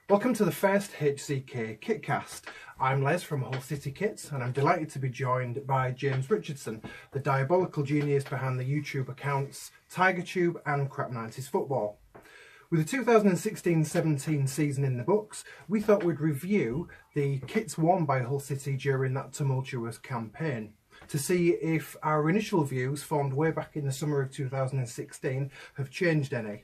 Welcome to the first HCK Kitcast. I'm Les from Hull City Kits, and I'm delighted to be joined by James Richardson, the diabolical genius behind the YouTube accounts TigerTube and Crap 90s Football. With the 2016-17 season in the books, we thought we'd review the kits worn by Hull City during that tumultuous campaign, to see if our initial views formed way back in the summer of 2016 have changed any.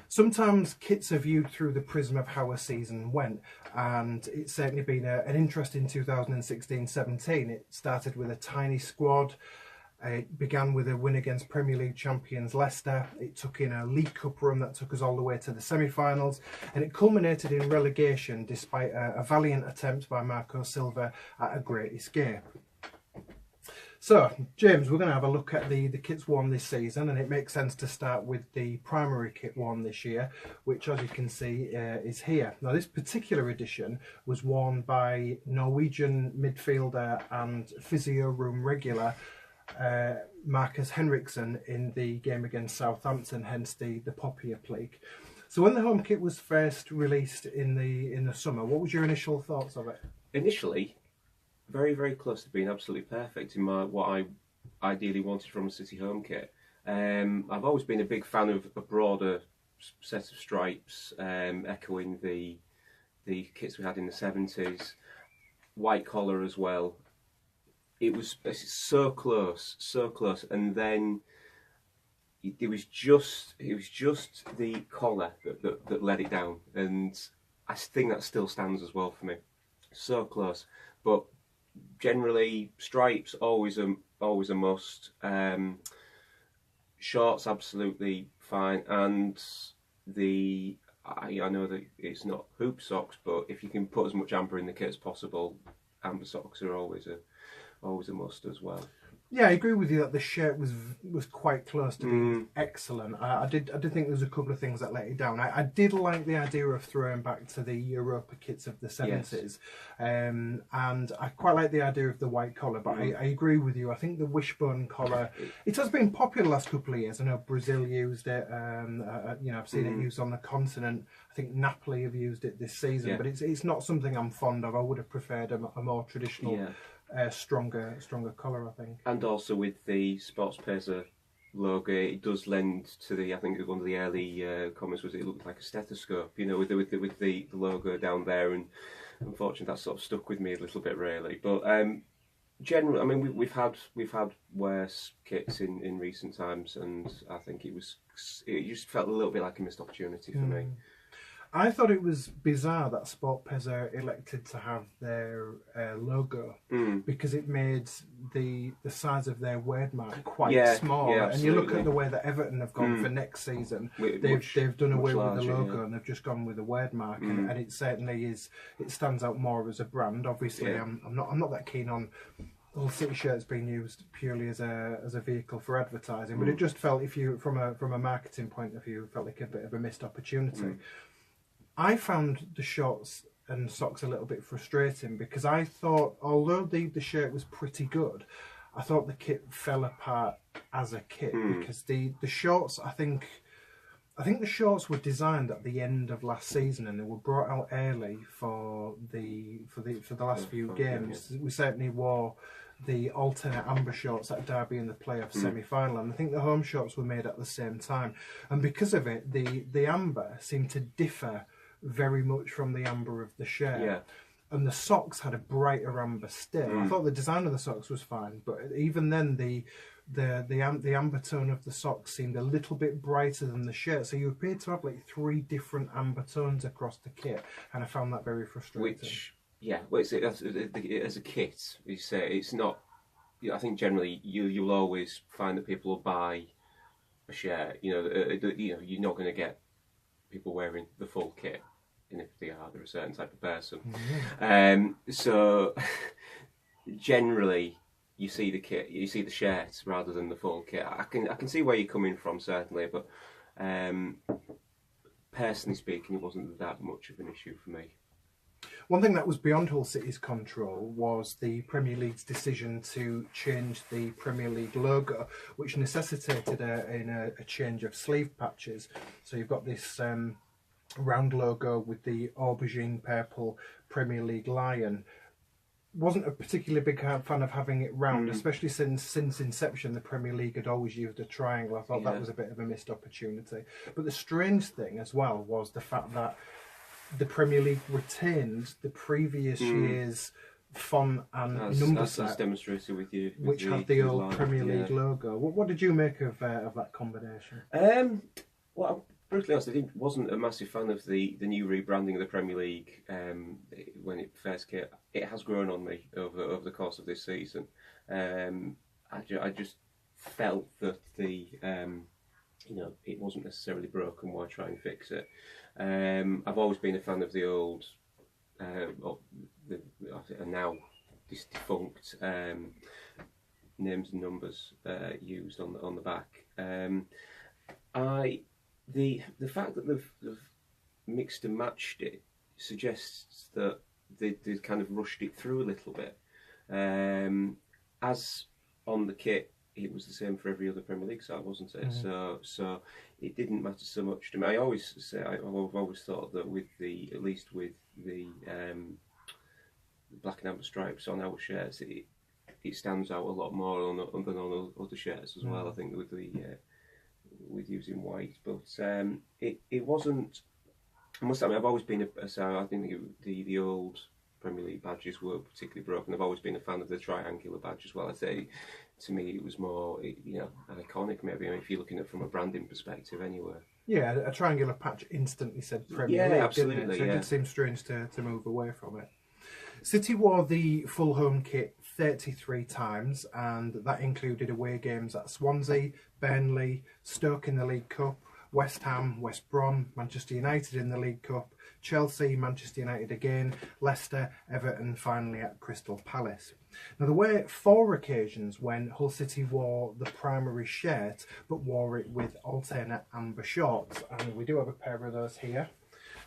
Sometimes kits are viewed through the prism of how a season went, and it's certainly been an interesting 2016-17. It started with a tiny squad. It began with a win against Premier League champions Leicester. It took in a League Cup run that took us all the way to the semi-finals, and it culminated in relegation despite a valiant attempt by Marco Silva at a great escape. So, James, we're going to have a look at the kits worn this season, and it makes sense to start with the primary kit worn this year, which, as you can see, is here. Now, this particular edition was worn by Norwegian midfielder and physio room regular Marcus Henriksen in the game against Southampton, hence the Poppier Pleak. So, when the home kit was first released in the summer, what was your initial thoughts of it? Initially, very, very close to being absolutely perfect in what I ideally wanted from a City home kit. I've always been a big fan of a broader set of stripes, echoing the kits we had in the 70s. White collar as well. It's so close, and then it was just the collar that let it down, and I think that still stands as well for me. So close, but generally stripes always a must. Shorts absolutely fine, and I know that it's not hoop socks, but if you can put as much amber in the kit as possible, amber socks are always a must as well. Yeah, I agree with you that the shirt was quite close to being excellent. I did think there was a couple of things that let it down. I did like the idea of throwing back to the Europa kits of the 70s, yes. And I quite like the idea of the white collar, but I agree with you. I think the wishbone collar, it has been popular the last couple of years. I know Brazil used it, I've seen it used on the continent. I think Napoli have used it this season, but it's not something I'm fond of. I would have preferred a more traditional stronger collar, I think. And also with the Sports Pesa logo, it does lend to I think one of the early comments was it looked like a stethoscope, with the logo down there, and unfortunately that sort of stuck with me a little bit, really. But generally, I mean, we've had worse kits in recent times, and I think it just felt a little bit like a missed opportunity for me. I thought it was bizarre that Sport Pesa elected to have their logo because it made the size of their word mark quite small. Yeah, and you look at the way that Everton have gone for next season, they've done away with the logo and they've just gone with the word mark, and it certainly it stands out more as a brand. Obviously, I'm not that keen on Hull City shirts being used purely as a vehicle for advertising, but it just felt, if you from a marketing point of view, it felt like a bit of a missed opportunity. I found the shorts and socks a little bit frustrating because I thought, although the shirt was pretty good, I thought the kit fell apart as a kit because the shorts, I think the shorts were designed at the end of last season and they were brought out early for the last few games. We certainly wore the alternate amber shorts at Derby in the playoff semi-final, and I think the home shorts were made at the same time, and because of it, the amber seemed to differ very much from the amber of the shirt, and the socks had a brighter amber still. I thought the design of the socks was fine, but even then the amber tone of the socks seemed a little bit brighter than the shirt, so you appeared to have like 3 different amber tones across the kit, and I found that very frustrating. As a kit, you say it's not. I think generally you'll always find that people will buy a shirt. You're not going to get people wearing the full kit, and if they are, they're a certain type of person. So generally, you see the kit, you see the shirt rather than the full kit. I can see where you're coming from, certainly, but personally speaking, it wasn't that much of an issue for me. One thing that was beyond Hull City's control was the Premier League's decision to change the Premier League logo, which necessitated a change of sleeve patches. So you've got this round logo with the aubergine purple Premier League lion. Wasn't a particularly big fan of having it round, especially since inception the Premier League had always used a triangle. I thought that was a bit of a missed opportunity. But the strange thing as well was the fact that the Premier League retained the previous year's font and number set, that's demonstrated with you, which had the old Premier League logo. What did you make of that combination? Well, brutally honest, I wasn't a massive fan of the new rebranding of the Premier League when it first came. It has grown on me over the course of this season. I just felt that it wasn't necessarily broken. Why try and fix it? I've always been a fan of the old, now defunct names and numbers used on the back. The fact that they've mixed and matched it suggests that they kind of rushed it through a little bit. As on the kit, it was the same for every other Premier League side, wasn't it? So it didn't matter so much to me. I always say I've always thought that at least with the black and amber stripes on our shirts, it stands out a lot more than on other shirts as well. I think with using white, but it wasn't. I must admit, I've always been I think the old Premier League badges were particularly broken. I've always been a fan of the triangular badge as well. I'd say, to me, it was more iconic. Maybe if you're looking at it from a branding perspective, anyway. Yeah, a triangular patch instantly said Premier League, absolutely, didn't it? So it did seem strange to move away from it. City wore the full home kit 33 times, and that included away games at Swansea, Burnley, Stoke in the League Cup, West Ham, West Brom, Manchester United in the League Cup, Chelsea, Manchester United again, Leicester, Everton, finally at Crystal Palace. Now there were 4 occasions when Hull City wore the primary shirt but wore it with alternate amber shorts, and we do have a pair of those here.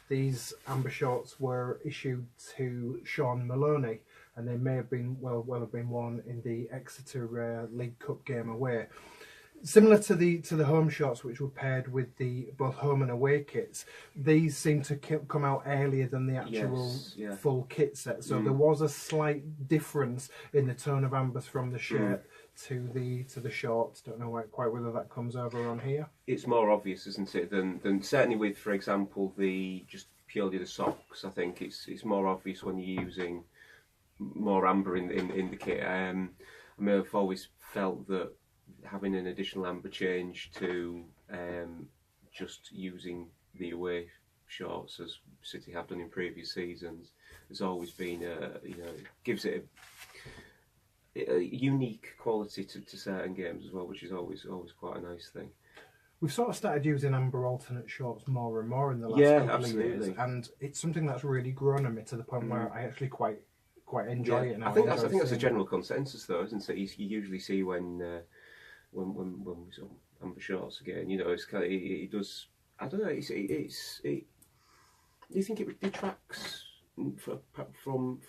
These amber shorts were issued to Sean Maloney, and they may have been well have been worn in the Exeter League Cup game away. Similar to the home shorts, which were paired with the both home and away kits, these seem to come out earlier than the actual full kit set. So there was a slight difference in the tone of ambers from the shirt to the shorts. Don't know quite whether that comes over on here. It's more obvious, isn't it, than certainly with, for example, just purely the socks. I think it's more obvious when you're using more amber in the kit. I mean, I've always felt that having an additional amber change to just using the away shorts, as City have done in previous seasons, has always been gives it a unique quality to certain games as well, which is always quite a nice thing. We've sort of started using amber alternate shorts more and more in the last couple of years, and it's something that's really grown on me to the point where I actually quite enjoy it now. I think that's a general consensus, though, isn't it? You usually see when we saw amber shorts again, it's kind of, it does. I don't know. Do you think it detracts from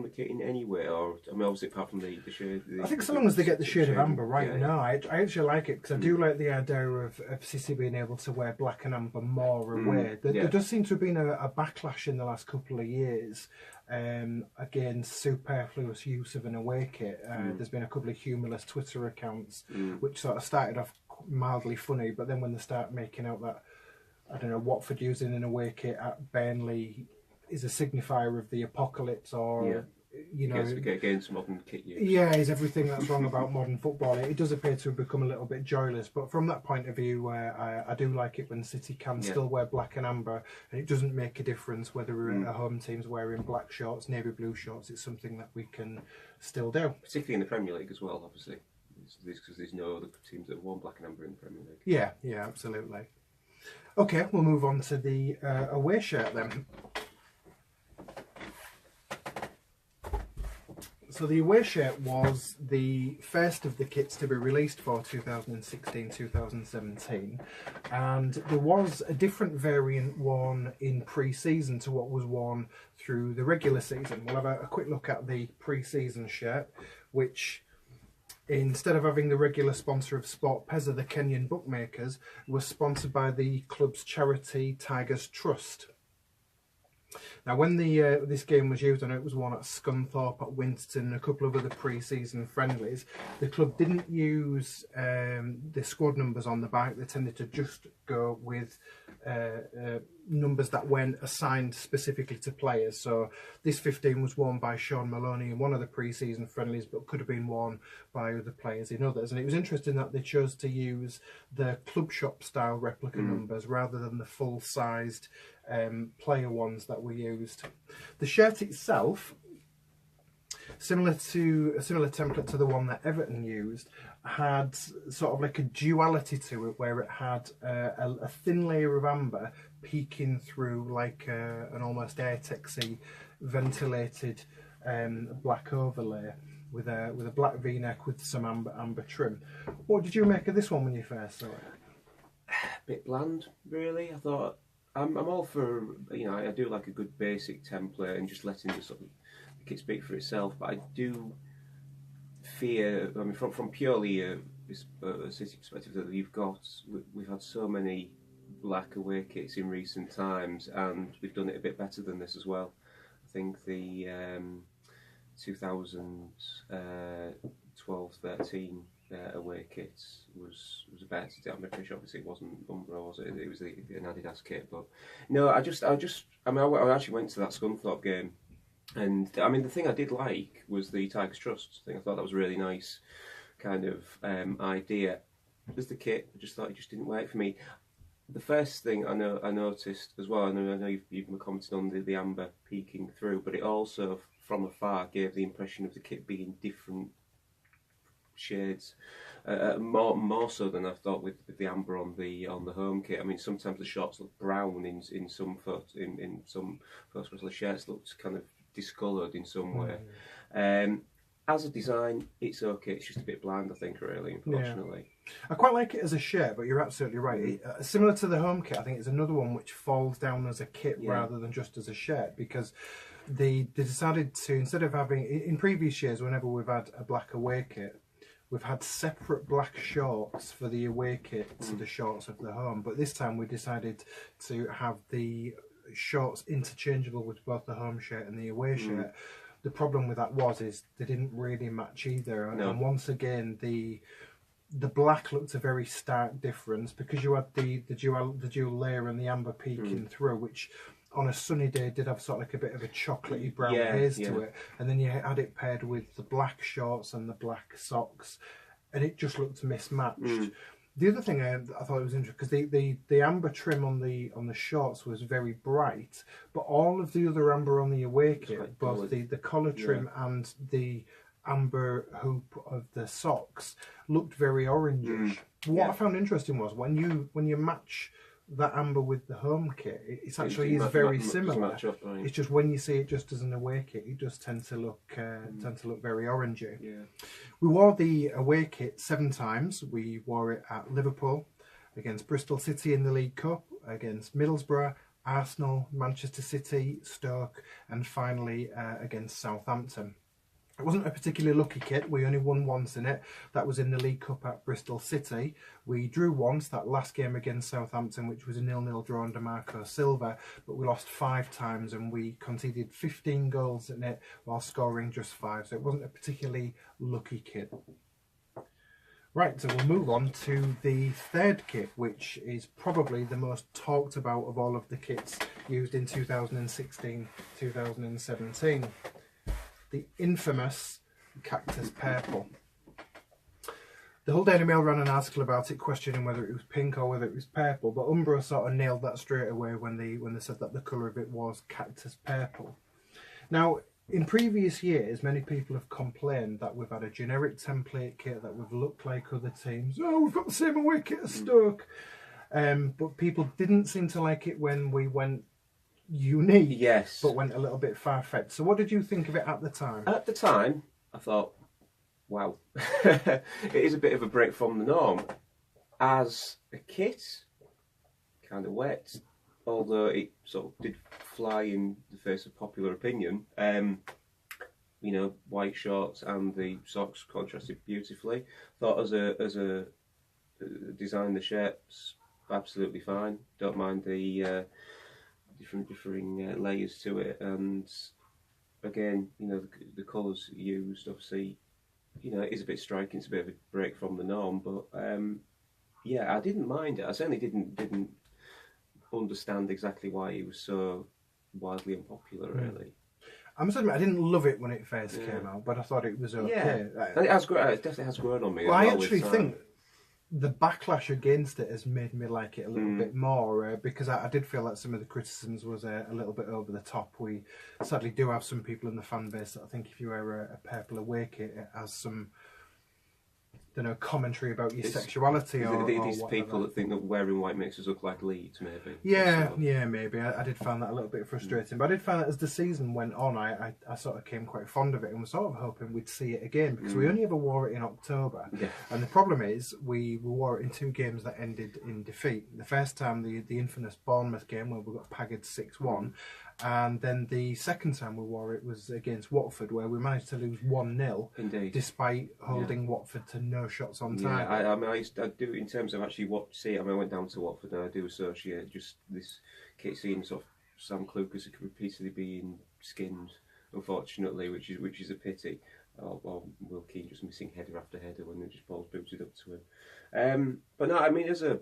the kit in any way, or I mean, obviously apart from the shade? I think so long as they get the shade of amber right. No, I actually like it, because I do like the idea of City being able to wear black and amber more away. There does seem to have been a backlash in the last couple of years against superfluous use of an away kit. There's been a couple of humorless Twitter accounts which sort of started off mildly funny, but then when they start making out that, I don't know, Watford using an away kit at Burnley is a signifier of the apocalypse, or against modern kit use. Yeah, is everything that's wrong about modern football. It does appear to have become a little bit joyless, but from that point of view, I do like it when City can still wear black and amber, and it doesn't make a difference whether a home team's wearing black shorts, navy blue shorts. It's something that we can still do. Particularly in the Premier League as well, obviously, because there's no other teams that have worn black and amber in the Premier League. Yeah, absolutely. Okay, we'll move on to the away shirt then. So the away shirt was the first of the kits to be released for 2016-2017, and there was a different variant worn in pre-season to what was worn through the regular season. We'll have a quick look at the pre-season shirt, which instead of having the regular sponsor of Sport Pesa, the Kenyan bookmakers, was sponsored by the club's charity Tigers Trust. Now, when this game was used, I know it was one at Scunthorpe, at Winston, and a couple of other pre-season friendlies. The club didn't use the squad numbers on the back. They tended to just go with numbers that weren't assigned specifically to players. So this 15 was worn by Sean Maloney in one of the pre-season friendlies, but could have been worn by other players in others. And it was interesting that they chose to use the club shop style replica numbers rather than the full-sized player ones that we used. The shirt itself, similar template to the one that Everton used, had sort of like a duality to it, where it had a thin layer of amber peeking through like an almost airtexy ventilated black overlay with a black V-neck with some amber trim. What did you make of this one when you first saw it? A bit bland, really. I thought I'm all for, I do like a good basic template and just letting the sort of the kit speak for itself. But I do fear, from purely a city perspective, that we've had so many black away kits in recent times, and we've done it a bit better than this as well. I think the 2012-13 away kits was better. I'm pretty sure obviously it wasn't Umbro, was it? It was an Adidas kit. But no, I actually went to that Scunthorpe game, and the thing I did like was the Tigers Trust thing. I thought that was a really nice kind of idea. As the kit, I just thought it just didn't work for me. The first thing I noticed as well, I know you've commented on the amber peeking through, but it also from afar gave the impression of the kit being different shades, more so than I thought with the amber on the home kit. Sometimes the shorts look brown in some photos, in some photos. The shirts looked kind of discoloured in some way. As a design, it's okay. It's just a bit bland, I think, really, unfortunately. Yeah. I quite like it as a shirt, but you're absolutely right. Similar to the home kit, I think it's another one which falls down as a kit rather than just as a shirt, because they decided to, instead of having, in previous years, whenever we've had a black away kit, we've had separate black shorts for the away kit to the shorts of the home. But this time we decided to have the shorts interchangeable with both the home shirt and the away shirt. The problem with that is they didn't really match either. And once again, the black looked a very stark difference, because you had the dual layer and the amber peeking through, which on a sunny day did have sort of like a bit of a chocolatey brown haze to it, and then you had it paired with the black shorts and the black socks, and it just looked mismatched. The other thing I thought was interesting, because the amber trim on the shorts was very bright, but all of the other amber on the away kit, both the collar trim and the amber hoop of the socks, looked very orangish. What I found interesting was when you match that amber with the home kit, it's actually very similar. Up, right? It's just when you see it just as an away kit, it does tend to look very orangey. Yeah. We wore the away kit 7 times. We wore it at Liverpool, against Bristol City in the League Cup, against Middlesbrough, Arsenal, Manchester City, Stoke, and finally against Southampton. It wasn't a particularly lucky kit. We only won once in it. That was in the League Cup at Bristol City. We drew once, that last game against Southampton, which was a 0-0 draw under Marco Silva, but we lost 5 times and we conceded 15 goals in it while scoring just 5. So it wasn't a particularly lucky kit. Right, so we'll move on to the third kit, which is probably the most talked about of all of the kits used in 2016-2017. The infamous Cactus Purple. The Hull Daily Mail ran an article about it, questioning whether it was pink or whether it was purple, but Umbro sort of nailed that straight away when they said that the colour of it was Cactus Purple. Now, in previous years, many people have complained that we've had a generic template kit, that we've looked like other teams. Oh, we've got the same away kit as Stoke. But people didn't seem to like it when we went unique, yes, but went a little bit far-fetched. So what did you think of it at the time? At the time, I thought, wow, it is a bit of a break from the norm. As a kit, kind of wet, although it sort of did fly in the face of popular opinion. you know, white shorts and the socks contrasted beautifully. Thought as a design, the shapes absolutely fine. Don't mind the differing layers to it, and again, you know, the colours used, obviously, you know, it is a bit striking. It's a bit of a break from the norm, but yeah, I didn't mind it. I certainly didn't understand exactly why he was so wildly unpopular, really. I must admit, I didn't love it when it first came out, but I thought it was okay. Yeah, it has grown. It definitely has grown on me. Well, I actually think the backlash against it has made me like it a little bit more, because I did feel that some of the criticisms was a little bit over the top. We sadly do have some people in the fan base that I think if you wear a purple away kit, it has some, I don't know, commentary about your sexuality or these whatever. people that think that wearing white makes us look like Leeds, maybe. Yeah, maybe. I did find that a little bit frustrating, but I did find that as the season went on, I sort of came quite fond of it and was sort of hoping we'd see it again, because we only ever wore it in October. Yeah. And the problem is, we wore it in 2 games that ended in defeat. The first time, the infamous Bournemouth game where we got paggered 6-1, and then the second time we wore it was against Watford, where we managed to lose 1-0, Indeed, despite holding Watford to no shots on target. I mean, I do, in terms of actually what to see. I mean, I went down to Watford, and I do associate just this kit scene, sort of Sam Clucas repeatedly being skinned, unfortunately, which is a pity. Or Will Keane just missing header after header when they just balls booted up to him. But no, I mean, as a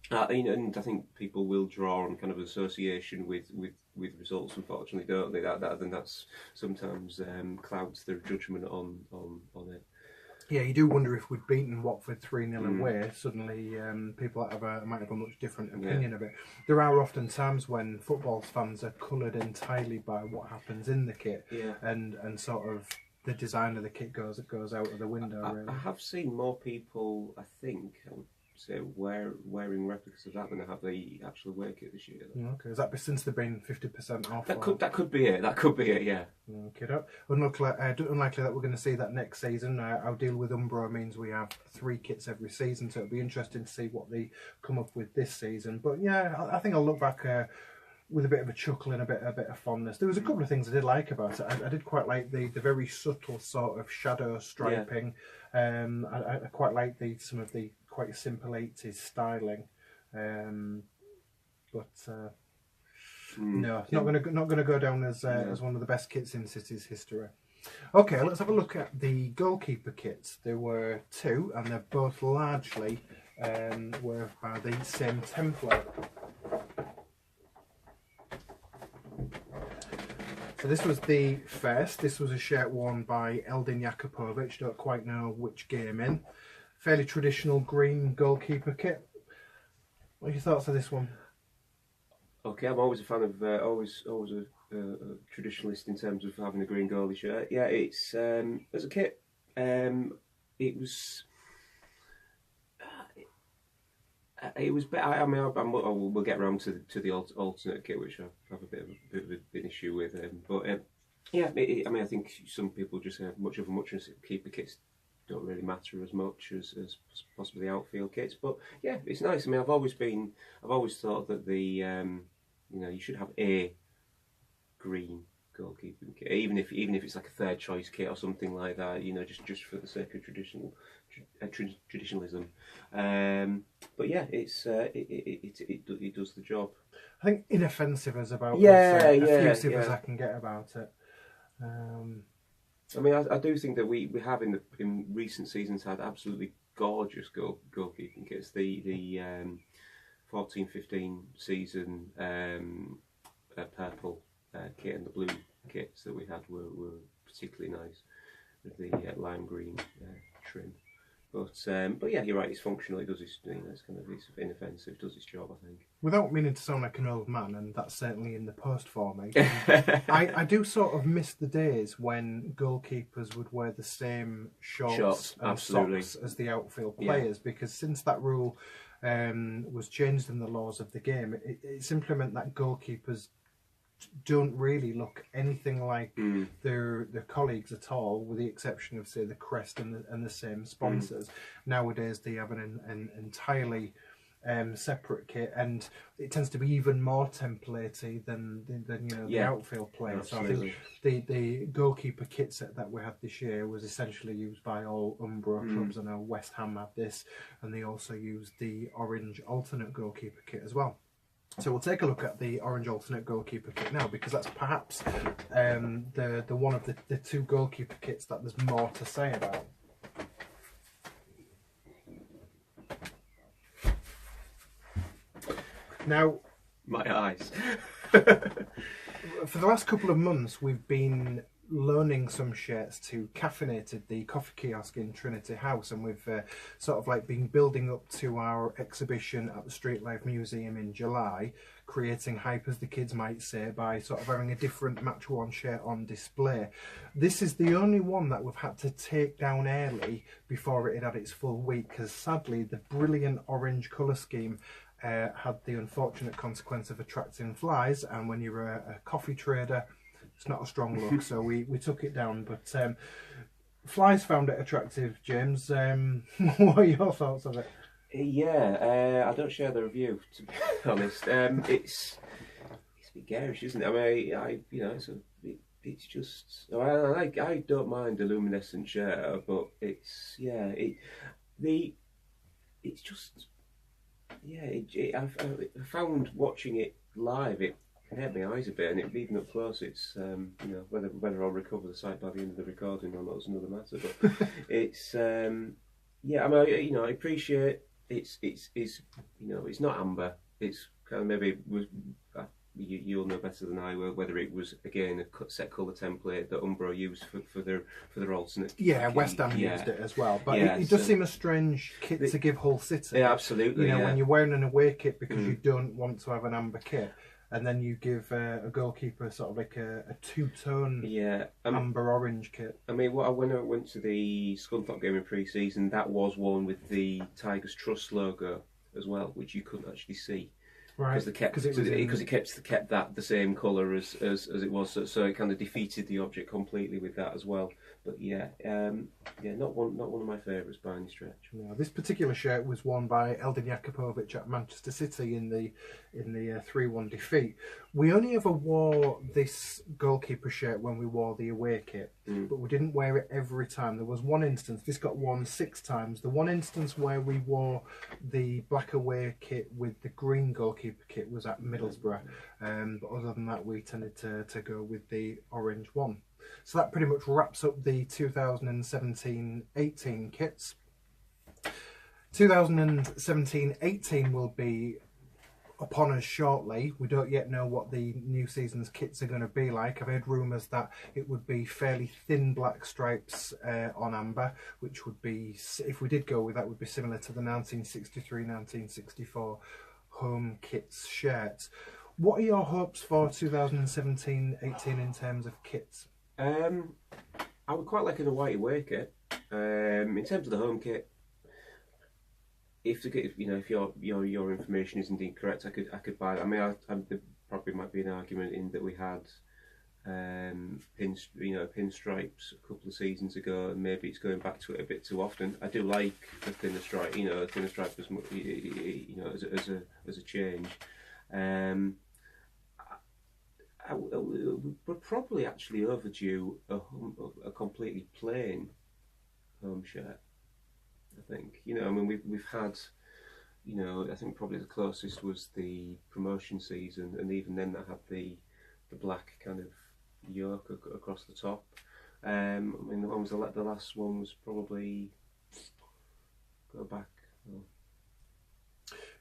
and I think people will draw on kind of association with results, unfortunately, don't they? That's sometimes clouds their judgment on it. Yeah, you do wonder if we'd beaten Watford 3-0 away, suddenly people might have a much different opinion of it. There are often times when football fans are coloured entirely by what happens in the kit, and sort of the design of the kit goes out of the window. Really. I have seen more people, I think, I would say, wearing replicas of that than I have the actual away kit this year. Okay, is that since they've been 50% off? That could be it. That could be it. Yeah. Okay. Unlikely that we're going to see that next season. Our deal with Umbro means we have 3 kits every season, so it'll be interesting to see what they come up with this season. But yeah, I think I'll look back with a bit of a chuckle and a bit of fondness. There was a couple of things I did like about it. I did quite like the very subtle sort of shadow striping. I quite like some of the quite simple 80s styling. But no, it's not going to go down as one of the best kits in City's history. Okay, let's have a look at the goalkeeper kits. There were 2, and they're both largely were by the same template. So this was the first. This was a shirt worn by Eldin Jakupovic. Don't quite know which game in. Fairly traditional green goalkeeper kit. What are your thoughts of this one? Okay, I'm always a fan of always a traditionalist in terms of having a green goalie shirt. Yeah, it's as a kit. It was. It was better. I mean, we'll get around to the alternate kit, which I have a bit of an issue with. Yeah, I mean, I think some people just have much of a muchness. Keeper kits don't really matter as much as possibly outfield kits. But yeah, it's nice. I mean, I've always thought that you should have a green goalkeeping kit, even if it's like a third choice kit or something like that. You know, just for the sake of traditionalism. But yeah, it does the job. I think inoffensive is about as effusive as I can get about it. I mean, I do think that we have in recent seasons had absolutely gorgeous goalkeeping kits. The 14-15 season purple kit and the blue kits that we had were particularly nice with the lime green trim. But yeah, you're right. It's functional. It does its, it's inoffensive. Does its job, I think. Without meaning to sound like an old man, and that's certainly in the post for me. I do sort of miss the days when goalkeepers would wear the same shorts and socks as the outfield players, because since that rule was changed in the laws of the game, it's implemented that goalkeepers don't really look anything like their colleagues at all, with the exception of, say, the crest and the same sponsors. Nowadays they have an entirely separate kit, and it tends to be even more templatey than you know, the outfield player. Absolutely. So I think the goalkeeper kit set that we had this year was essentially used by all Umbro clubs. I know West Ham had this, and they also used the orange alternate goalkeeper kit as well. So we'll take a look at the orange alternate goalkeeper kit now, because that's perhaps the one of the two goalkeeper kits that there's more to say about. Now, my eyes. For the last couple of months, we've been loaning some shirts to Caffeinated, the coffee kiosk in Trinity House, and we've sort of like been building up to our exhibition at the Street Life Museum in July, creating hype, as the kids might say, by sort of having a different match worn shirt on display. This is the only one that we've had to take down early before it had its full week, because sadly the brilliant orange colour scheme had the unfortunate consequence of attracting flies, and when you're a coffee trader, it's not a strong look. So we took it down, but flies found it attractive. James, what are your thoughts of it? Yeah, I don't share the review, to be honest. It's a bit garish, isn't it? I mean, you know, it's just. I don't mind a luminescent shirt, but it's just. Yeah, I found watching it live, it hurt my eyes a bit, and even up close, it's you know, whether I'll recover the sight by the end of the recording or not is another matter. But it's yeah, I mean, you know, I appreciate it's you know, it's not amber. It's kind of maybe was. You'll know better than I will whether it was again a set colour template that Umbro used for their alternate. Yeah, West Ham used it as well, but it does seem a strange kit to give Hull City. Yeah, absolutely. You know, when you're wearing an away kit because you don't want to have an amber kit, and then you give a goalkeeper sort of like a two-tone amber orange kit. I mean, when I went to the Scunthorpe game in pre-season, that was one with the Tigers Trust logo as well, which you couldn't actually see. Right, because it kept that the same colour as it was, so it kind of defeated the object completely with that as well. But not one of my favourites by any stretch. No, this particular shirt was worn by Eldin Jakupovic at Manchester City in the 3-1 defeat. We only ever wore this goalkeeper shirt when we wore the away kit, but we didn't wear it every time. There was one instance, this got worn 6 times. The one instance where we wore the black away kit with the green goalkeeper kit was at Middlesbrough, but other than that we tended to go with the orange one. So that pretty much wraps up the 2017-18 kits. 2017-18 will be upon us shortly. We don't yet know what the new season's kits are going to be like. I've heard rumours that it would be fairly thin black stripes on amber, which would be, if we did go with that, would be similar to the 1963-1964 home kits shirts. What are your hopes for 2017-18 in terms of kits? I would quite like a white away kit. In terms of the home kit, if your information is indeed correct, I could buy it. I mean, there probably might be an argument in that we had pinstripes a couple of seasons ago, and maybe it's going back to it a bit too often. I do like a thinner stripe, a thinner stripe as much, as a change. We're probably actually overdue a completely plain home shirt. I think, I mean, we've had, I think probably the closest was the promotion season, and even then that had the black kind of yoke across the top. I mean, the last one was probably go back.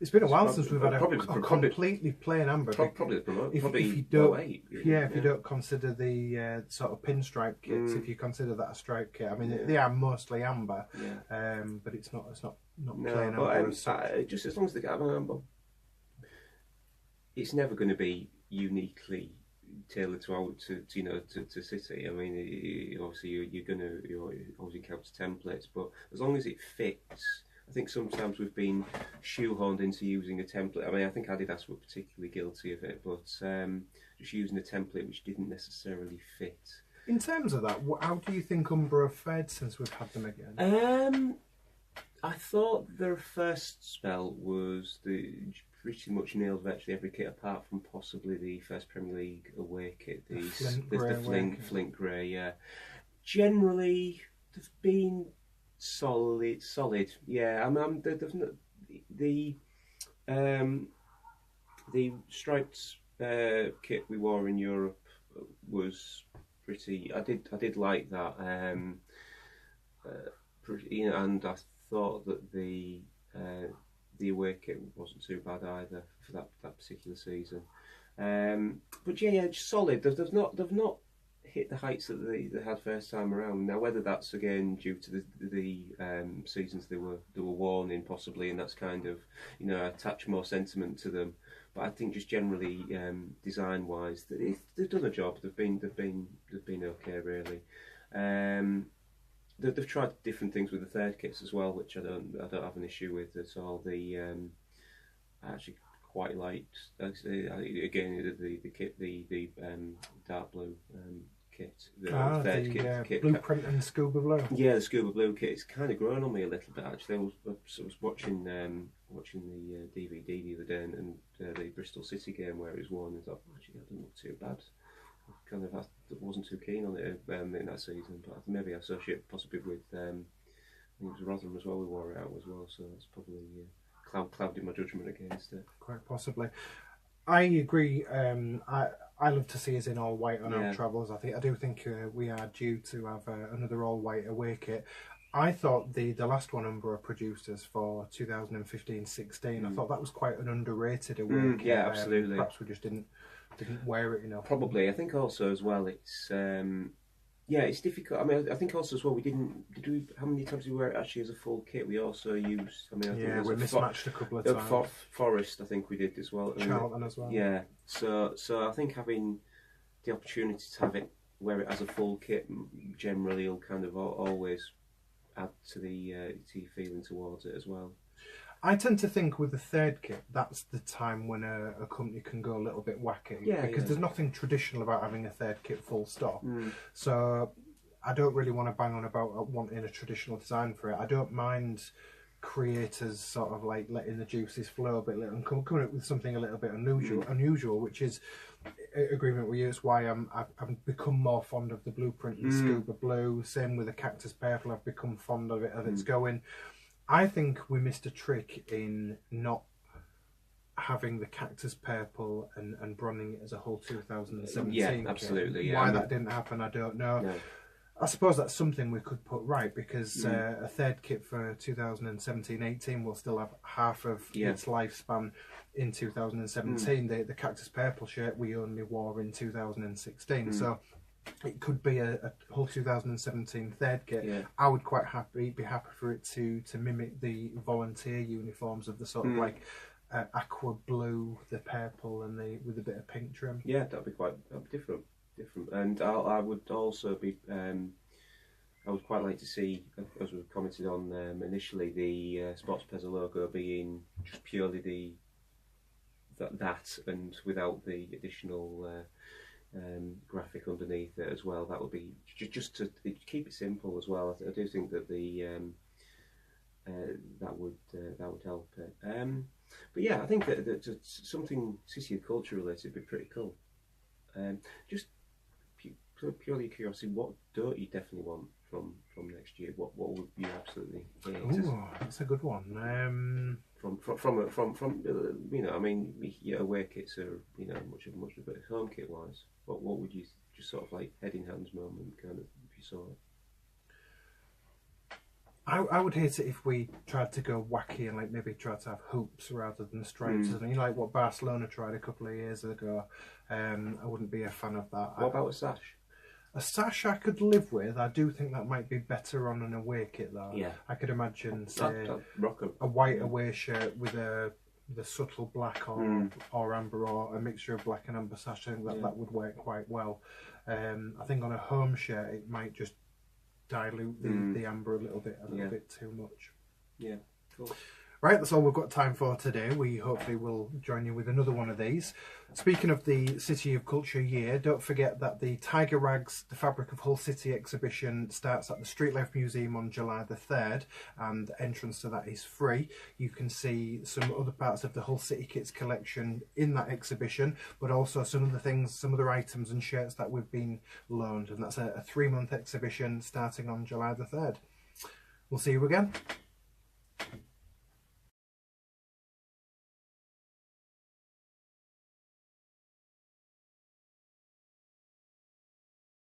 It's been a while since we've had a completely plain amber. Probably if you don't, if you don't consider the sort of pinstripe kits, if you consider that a stripe kit, I mean they are mostly amber, but it's not plain amber. Just as long as they get amber, it's never going to be uniquely tailored to City. I mean, obviously you're always encounter templates, but as long as it fits. I think sometimes we've been shoehorned into using a template. I mean, I think Adidas were particularly guilty of it, but just using a template which didn't necessarily fit. In terms of that, how do you think Umbro fared since we've had them again? I thought their first spell was pretty much nailed virtually every kit apart from possibly the first Premier League away kit, the Flint Grey. Yeah, generally they've been solid. Yeah, the striped kit we wore in Europe was pretty. I did like that. And I thought that the away kit wasn't too bad either for that particular season. But yeah, just solid. They've not hit the heights that they had first time around. Now, whether that's again due to the seasons they were worn in, possibly, and that's kind of attach more sentiment to them. But I think just generally design wise, they've done a job. They've been okay really. They've tried different things with the third kits as well, which I don't have an issue with at all. I actually quite liked again the kit, the dark blue kit, the third kit, blueprint and scuba blue. Yeah, the scuba blue kit. It's kind of grown on me a little bit actually. I was watching the DVD the other day and the Bristol City game where it was worn, and I thought actually that doesn't look too bad. I wasn't too keen on it in that season, but maybe I associate possibly with I think it was Rotherham as well. We wore it out as well, so that's probably clouded my judgment against it. Quite possibly. I agree. I love to see us in all white on our travels. I do think we are due to have another all white away kit. I thought the last one Umbro produced us for 2015-16. I thought that was quite an underrated away kit. Yeah, absolutely. Perhaps we just didn't wear it enough. Probably. I think also as well it's it's difficult. I mean, I think also as well how many times did we wear it actually as a full kit? We also used. I think we mismatched a couple of times. Forest, I think we did as well. Charlton as well. Yeah. So I think having the opportunity to have it wear it as a full kit generally will kind of always add to your feeling towards it as well. I tend to think with the third kit, that's the time when a company can go a little bit wacky. Because there's nothing traditional about having a third kit full stop. So I don't really want to bang on about wanting a traditional design for it. I don't mind creators sort of like letting the juices flow a bit and coming up with something a little bit unusual, which is agreement with you. It's why I've become more fond of the blueprint and scuba blue. Same with the cactus purple. I've become fond of it as it's going. I think we missed a trick in not having the cactus purple and branding it as a whole 2017 Yeah, absolutely. Why that didn't happen, I don't know. No. I suppose that's something we could put right, because a third kit for 2017-18 will still have half of its lifespan in 2017. The cactus purple shirt we only wore in 2016, so it could be a whole 2017 third kit. I would be happy for it to mimic the volunteer uniforms of the sort of like aqua blue, the purple, and with a bit of pink trim. Yeah, that'd be different. And I would also be. I would quite like to see, as we commented on initially, the Sports Pezza logo being just purely that and without the additional. Graphic underneath it as well. That would be just to keep it simple as well. I do think that that would help it. But yeah, I think that something city and culture related would be pretty cool. Just purely curiosity, what don't you definitely want from next year? What would you absolutely hate? Oh, that's a good one. I mean, away kits are much a bit home kit wise. What would you just sort of like head in hands moment kind of if you saw it? I would hate it if we tried to go wacky and like maybe try to have hoops rather than stripes. Like what Barcelona tried a couple of years ago. I wouldn't be a fan of that. What about a sash? A sash I could live with. I do think that might be better on an away kit though. Yeah. I could imagine, say, a white away shirt with the subtle black or amber, or a mixture of black and amber sash. I think that would work quite well. I think on a home shirt it might just dilute the amber a little bit too much. Yeah, cool. Right, that's all we've got time for today. We hopefully will join you with another one of these. Speaking of the City of Culture year, don't forget that the Tiger Rags, the Fabric of Hull City exhibition starts at the Street Life Museum on July the 3rd, and entrance to that is free. You can see some other parts of the Hull City Kits collection in that exhibition, but also some of the things, some other items and shirts that we've been loaned, and that's a 3-month exhibition starting on July the 3rd. We'll see you again.